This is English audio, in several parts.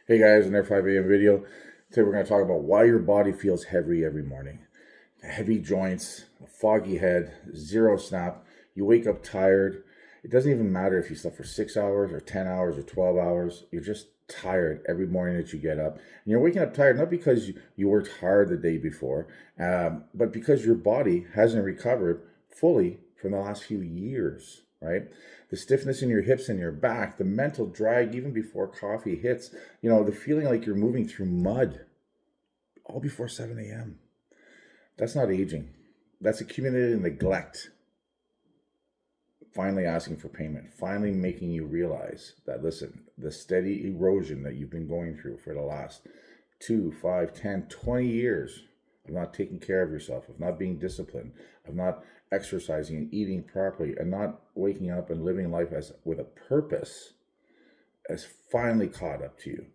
Hey guys, another 5 a.m. video. Today we're going to talk about why your body feels heavy every morning. Heavy joints, a foggy head, zero snap. You wake up tired. It doesn't even matter if you slept for 6 hours or 10 hours or 12 hours. You're just tired every morning that you get up. And you're waking up tired not because you worked hard the day before, but because your body hasn't recovered fully from the last few years, right? The stiffness in your hips and your back, the mental drag even before coffee hits, the feeling like you're moving through mud all before 7 a.m. That's not aging. That's accumulated neglect. Finally asking for payment, finally making you realize that, listen, the steady erosion that you've been going through for the last 2, 5, 10, 20 years of not taking care of yourself, of not being disciplined, of not exercising and eating properly, and not waking up and living life as with a purpose has finally caught up to you.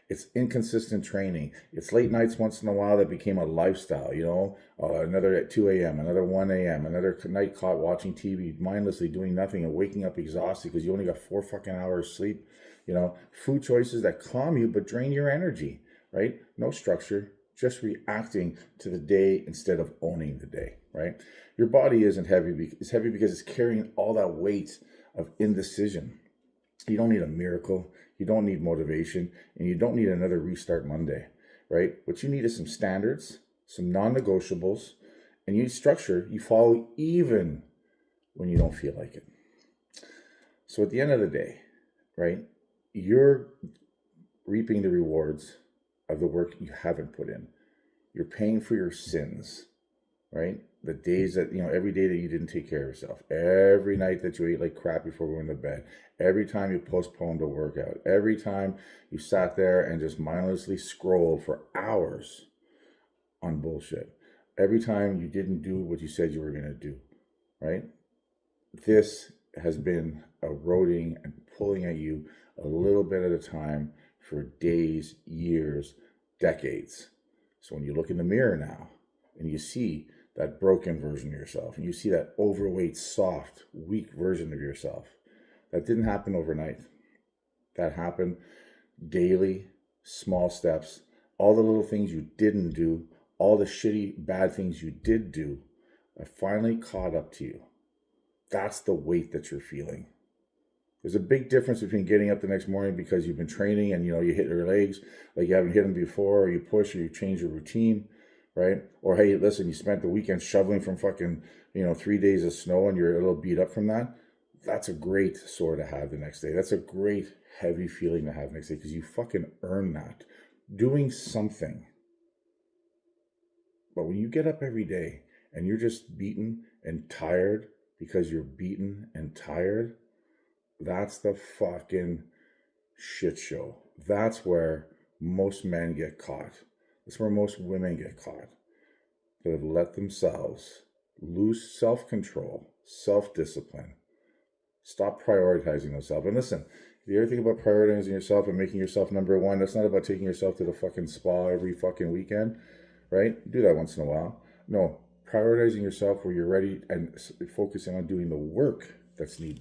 It's inconsistent training. It's late nights once in a while that became a lifestyle, another at 2 a.m., another 1 a.m., another night caught watching TV, mindlessly doing nothing and waking up exhausted because you only got 4 fucking hours sleep. Food choices that calm you but drain your energy, right? No structure, just reacting to the day instead of owning the day, right? Your body isn't heavy. It's heavy because it's carrying all that weight of indecision. You don't need a miracle. You don't need motivation, and you don't need another restart Monday, right? What you need is some standards, some non-negotiables, and you need structure you follow even when you don't feel like it. So at the end of the day, right, you're reaping the rewards of the work you haven't put in. You're paying for your sins, right? The days that, every day that you didn't take care of yourself, every night that you ate like crap before going to bed, every time you postponed a workout, every time you sat there and just mindlessly scrolled for hours on bullshit, every time you didn't do what you said you were going to do, right? This has been eroding and pulling at you a little bit at a time for days, years, decades. So when you look in the mirror now and you see that broken version of yourself, and you see that overweight, soft, weak version of yourself, that didn't happen overnight. That happened daily, small steps, all the little things you didn't do, all the shitty, bad things you did do, have finally caught up to you. That's the weight that you're feeling. There's a big difference between getting up the next morning because you've been training and you hit your legs like you haven't hit them before, or you push or you change your routine, right? Or hey, listen, you spent the weekend shoveling from fucking 3 days of snow and you're a little beat up from that. That's a great sore to have the next day. That's a great heavy feeling to have next day because you fucking earn that doing something. But when you get up every day and you're just beaten and tired because you're beaten and tired, that's the fucking shit show. That's where most men get caught. That's where most women get caught. That have let themselves lose self-control, self-discipline, stop prioritizing themselves. And listen, if you ever think about prioritizing yourself and making yourself number one, that's not about taking yourself to the fucking spa every fucking weekend, right? Do that once in a while. No, prioritizing yourself where you're ready and focusing on doing the work that's need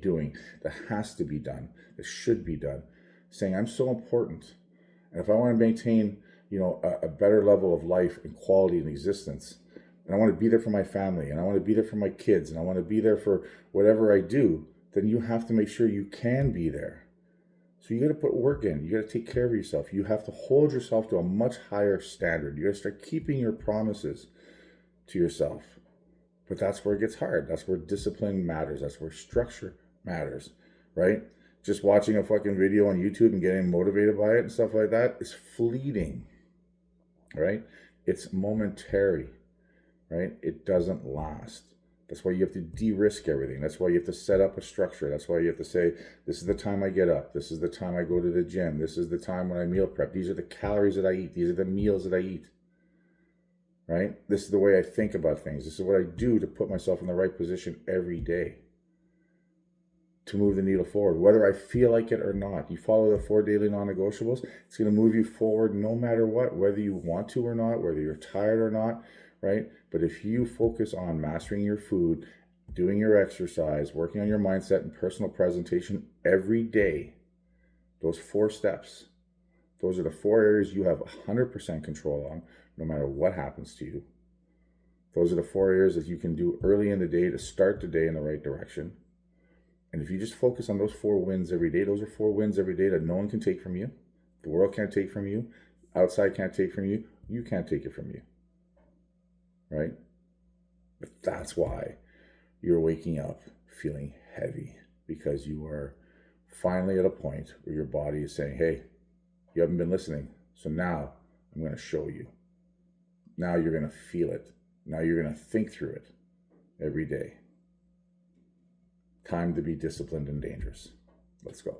doing, that has to be done, that should be done. Saying, I'm so important. And if I want to maintain, a better level of life and quality and existence, and I want to be there for my family, and I want to be there for my kids, and I want to be there for whatever I do, then you have to make sure you can be there. So you got to put work in. You got to take care of yourself. You have to hold yourself to a much higher standard. You got to start keeping your promises to yourself. But that's where it gets hard. That's where discipline matters. That's where structure matters, right? Just watching a fucking video on YouTube and getting motivated by it and stuff like that is fleeting, right? It's momentary, right? It doesn't last. That's why you have to de-risk everything. That's why you have to set up a structure. That's why you have to say, this is the time I get up. This is the time I go to the gym. This is the time when I meal prep. These are the calories that I eat. These are the meals that I eat. Right? This is the way I think about things. This is what I do to put myself in the right position every day to move the needle forward, whether I feel like it or not. You follow the 4 daily non-negotiables, it's going to move you forward no matter what, whether you want to or not, whether you're tired or not, right? But if you focus on mastering your food, doing your exercise, working on your mindset and personal presentation every day, Those 4 steps, those are the 4 areas you have 100% control on, no matter what happens to you. Those are the 4 areas that you can do early in the day to start the day in the right direction. And if you just focus on those 4 wins every day, those are 4 wins every day that no one can take from you. The world can't take from you. Outside can't take from you. You can't take it from you. Right? But that's why you're waking up feeling heavy, because you are finally at a point where your body is saying, hey, you haven't been listening. So now I'm going to show you. Now you're going to feel it. Now you're going to think through it every day. Time to be disciplined and dangerous. Let's go.